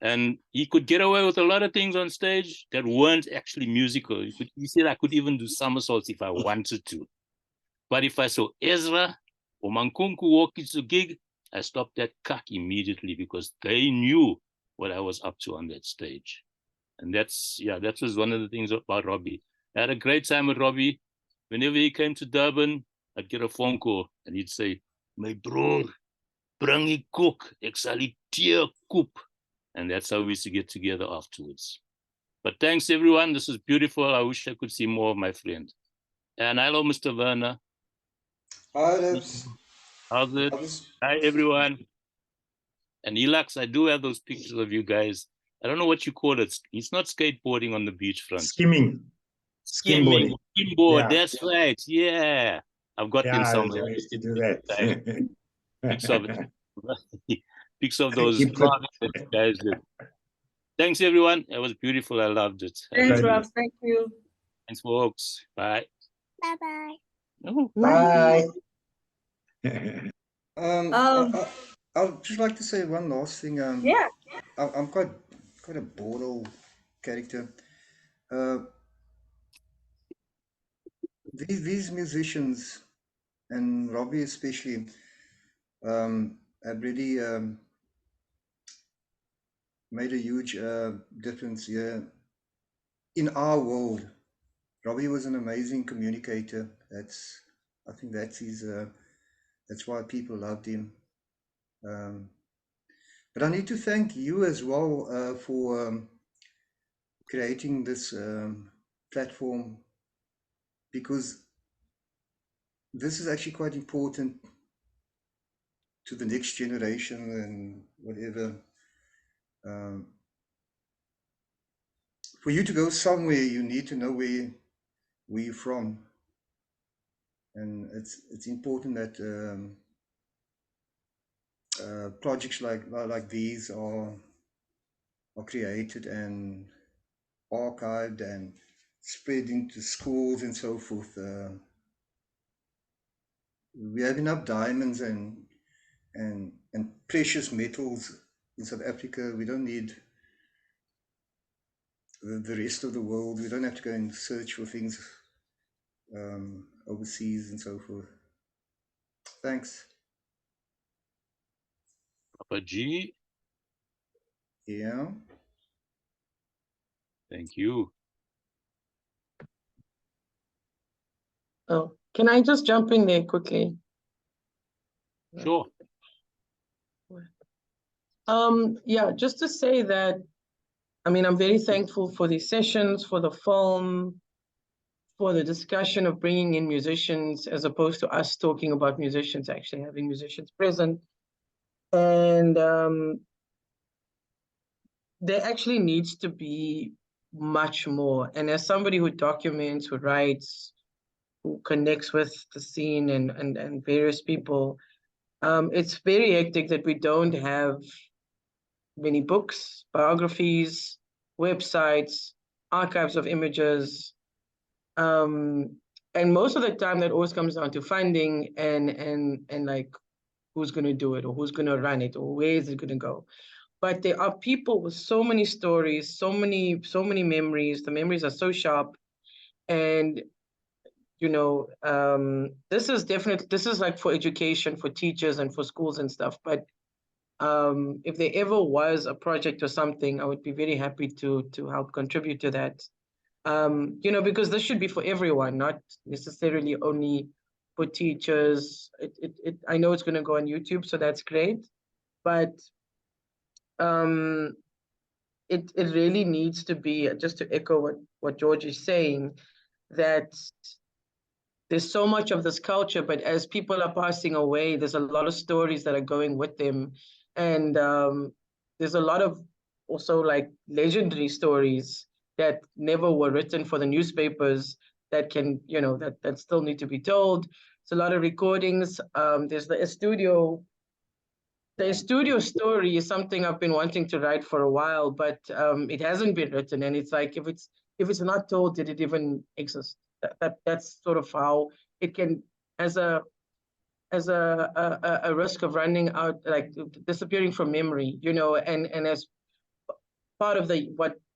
And he could get away with a lot of things on stage that weren't actually musical. He said I could even do somersaults if I wanted to. But if I saw Ezra or Mankunku walk into a gig, I stopped that cuck immediately because they knew what I was up to on that stage. And that was one of the things about Robbie. I had a great time with Robbie. Whenever he came to Durban, I'd get a phone call and he'd say, my broer, bring die koek, ek sal die tee koop. And that's how we used to get together afterwards. But thanks everyone, this is beautiful. I wish I could see more of my friend. And hello, Mr. Werner. Hi, How's it? Hi, everyone. And Elax, I do have those pictures of you guys. I don't know what you call it. It's not skateboarding on the beachfront. Skimming. Skimboard, yeah. That's right. Yeah. I've got them somewhere. I used to do that. Pics of those guys. Thanks, everyone. It was beautiful. I loved it. Thanks, Rob. Thank you. Thanks, folks. Bye. Bye-bye. Oh, bye. I'd just like to say one last thing. Yeah. I'm quite a bored character. These musicians, and Robbie especially, have really made a huge difference here in our world. Robbie was an amazing communicator. I think that's his. That's why people loved him. But I need to thank you as well for creating this platform, because this is actually quite important to the next generation and whatever. For you to go somewhere, you need to know where you're from, and it's important that projects like these are created and archived and spread into schools and so forth. We have enough diamonds and precious metals in South Africa. We don't need the rest of the world. We don't have to go and search for things overseas and so forth. Thanks. Papa G. Yeah. Thank you. Oh, can I just jump in there quickly? Sure. Yeah, just to say that, I mean, I'm very thankful for these sessions, for the film, for the discussion of bringing in musicians, as opposed to us talking about musicians, actually having musicians present. And there actually needs to be much more. And as somebody who documents, who writes, who connects with the scene and various people, it's very hectic that we don't have many books, biographies, websites, archives of images. And most of the time that always comes down to funding and like who's going to do it or who's going to run it or where is it going to go. But there are people with so many stories, so many memories. The memories are so sharp. And, you know, this is like for education, for teachers and for schools and stuff. But if there ever was a project or something, I would be very happy to help contribute to that. You know, because this should be for everyone, not necessarily only for teachers. I know it's going to go on YouTube, so that's great. But it really needs to be, just to echo what George is saying, that there's so much of this culture, but as people are passing away, there's a lot of stories that are going with them. And there's a lot of also like legendary stories that never were written for the newspapers that can, you know, that still need to be told. It's a lot of recordings. There's the studio. The studio story is something I've been wanting to write for a while, but it hasn't been written. And it's like, if it's not told, did it even exist? That's sort of how it can, as a risk of running out, like disappearing from memory, you know, and as part of the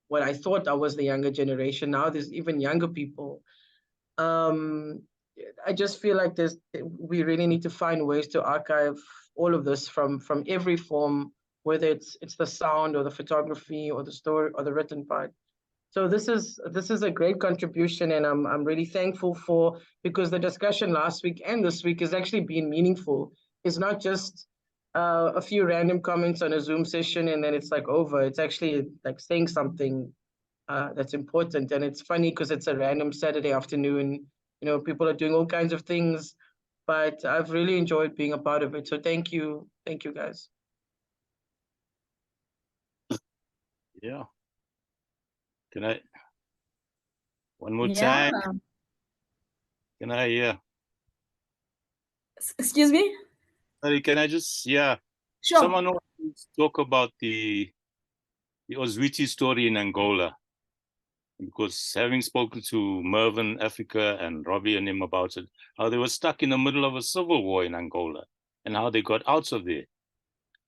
what I thought I was the younger generation. Now there's even younger people. I just feel like we really need to find ways to archive all of this from every form, whether it's the sound or the photography or the story or the written part. So this is a great contribution, and I'm really thankful for, because the discussion last week and this week has actually been meaningful. It's not just a few random comments on a Zoom session and then it's like over. It's actually like saying something that's important. And it's funny because it's a random Saturday afternoon. You know, people are doing all kinds of things, but I've really enjoyed being a part of it. So thank you guys. Yeah. Can I, one more time? Can I, Excuse me? Sorry, can I just, Sure. Someone wants to talk about the Ozwiti story in Angola. Because having spoken to Mervyn, Africa, and Robbie and him about it, how they were stuck in the middle of a civil war in Angola and how they got out of there.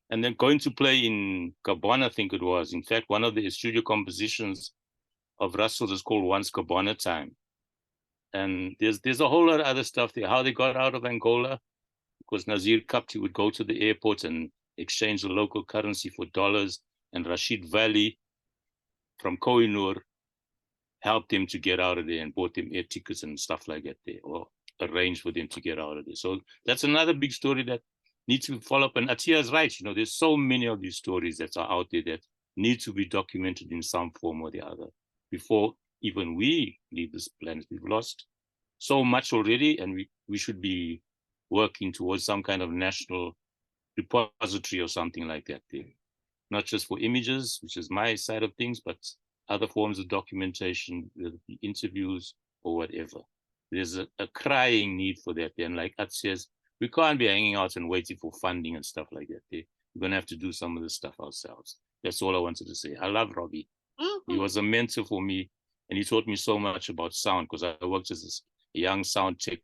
And then going to play in Gabon, I think it was. In fact, one of the studio compositions of Russell's is called Once Gabon Time. And there's a whole lot of other stuff there, how they got out of Angola, because Nazir Kapti would go to the airport and exchange the local currency for dollars, and Rashid Valley from Kohinoor helped him to get out of there and bought him air tickets and stuff like that there, or arranged for them to get out of there. So that's another big story that needs to be followed up. And Atiya is right, you know, there's so many of these stories that are out there that need to be documented in some form or the other before even we leave this planet. We've lost so much already, and we should be working towards some kind of national repository or something like that there. Not just for images, which is my side of things, but other forms of documentation, whether it be interviews or whatever. There's a crying need for that. And like At says, we can't be hanging out and waiting for funding and stuff like that. We're going to have to do some of this stuff ourselves. That's all I wanted to say. I love Robbie. He was a mentor for me, and he taught me so much about sound, because I worked as a young sound tech,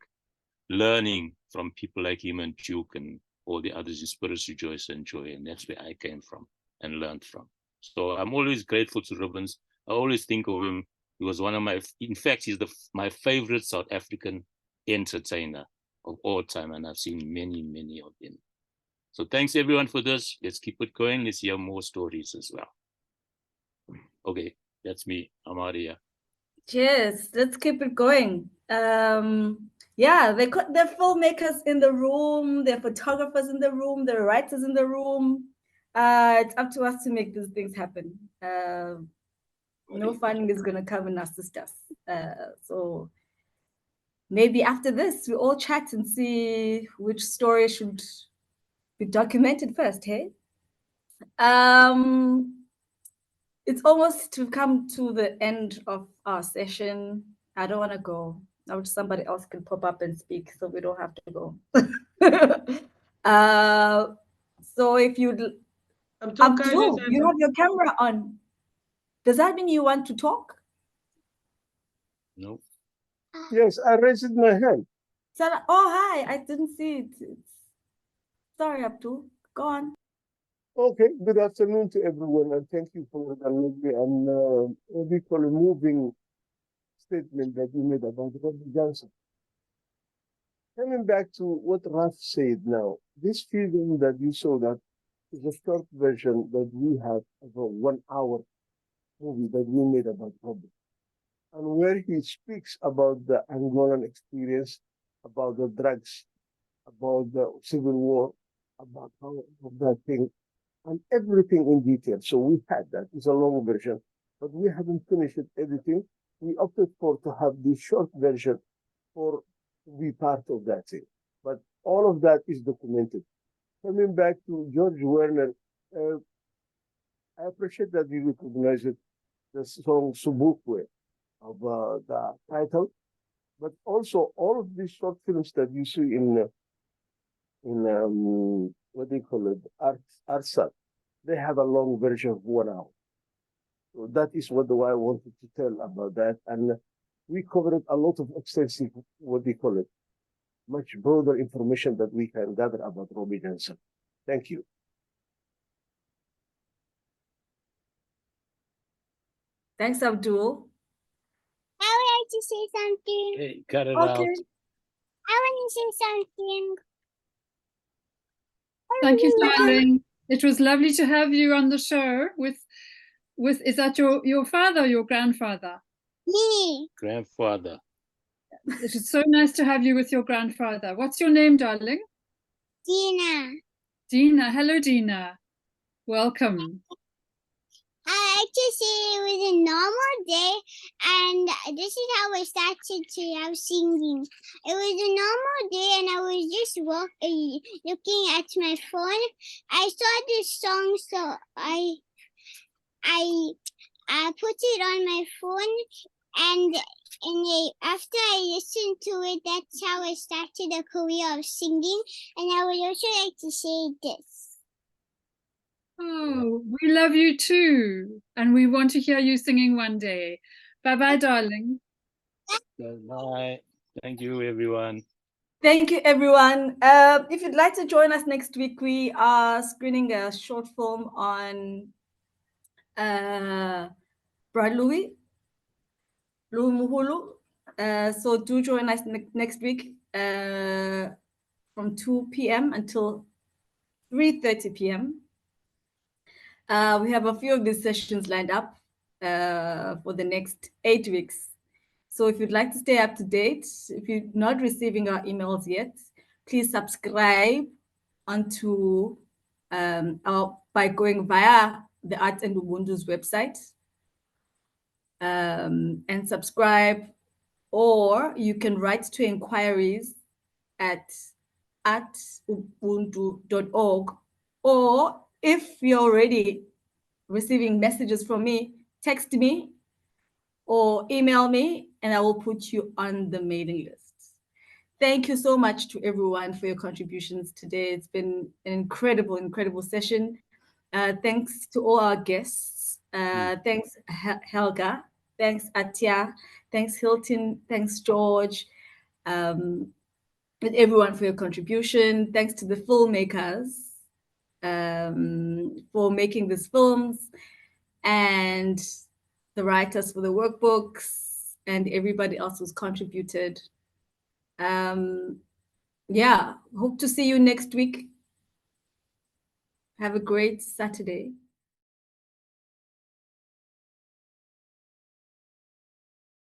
learning from people like him and Duke and all the others in Spirits Rejoice and Joy, and that's where I came from and learned from. So I'm always grateful to Ribbons. I always think of him. He was one of my, in fact, he's my favorite South African entertainer of all time, and I've seen many, many of them. So thanks everyone for this. Let's keep it going. Let's hear more stories as well. Okay, that's me. I'm out of here. Cheers. Let's keep it going. Yeah, there are filmmakers in the room, there are photographers in the room, there are writers in the room. It's up to us to make these things happen. No funding is going to come and assist us. So maybe after this, we all chat and see which story should be documented first, hey? It's almost to come to the end of our session. I don't want to go. I wish somebody else can pop up and speak so we don't have to go. So if you'd... Abdul, you have your camera on. Does that mean you want to talk? No. Yes, I raised my hand. Oh, hi. I didn't see it. Sorry, Abdul. Go on. Okay, good afternoon to everyone, and thank you for the lovely and what we call a moving statement that you made about Robbie Jansen. Coming back to what Raf said now, this film that you saw, that is a short version that we have of a 1 hour movie that we made about Robbie, and where he speaks about the Angolan experience, about the drugs, about the civil war, about how of that thing, and everything in detail. So we had that. It's a long version, but we haven't finished editing. We opted for to have the short version for to be part of that thing. But all of that is documented. Coming back to George Werner, I appreciate that you recognize it, the song Subukwe of the title, but also all of these short films that you see in what they call it, ArtSAT, they have a long version of 1 hour. So that is what I wanted to tell about that. And we covered a lot of extensive, what they call it, much broader information that we can gather about Robbie Jansen. Thank you. Thanks, Abdul. I would like to say something. Hey, cut it Okay. out. I want to say something. Thank you, darling. It was lovely to have you on the show with is that your father or your grandfather? Me. Grandfather. It is so nice to have you with your grandfather. What's your name, darling? Dina. Dina. Hello, Dina. Welcome. I like to say it was a normal day, and this is how I started to have singing. It was a normal day, and I was just looking at my phone. I saw this song, so I put it on my phone, and after I listened to it, that's how I started a career of singing. And I would also like to say this. Oh, we love you too. And we want to hear you singing one day. Bye-bye, darling. Bye. Thank you, everyone. Thank you, everyone. If you'd like to join us next week, we are screening a short film on Brad Louis Muhulu. So do join us next week from 2 p.m. until 3:30 p.m. We have a few of these sessions lined up for the next 8 weeks. So if you'd like to stay up to date, if you're not receiving our emails yet, please subscribe onto by going via the Art and Ubuntu's website and subscribe, or you can write to inquiries at ubuntu.org Or if you're already receiving messages from me, text me or email me, and I will put you on the mailing list. Thank you so much to everyone for your contributions today. It's been an incredible, incredible session. Thanks to all our guests. Thanks, Helga. Thanks, Atya. Thanks, Hilton. Thanks, George. And everyone for your contribution. Thanks to the filmmakers for making these films, and the writers for the workbooks, and everybody else who's contributed. Yeah, hope to see you next week. Have a great Saturday.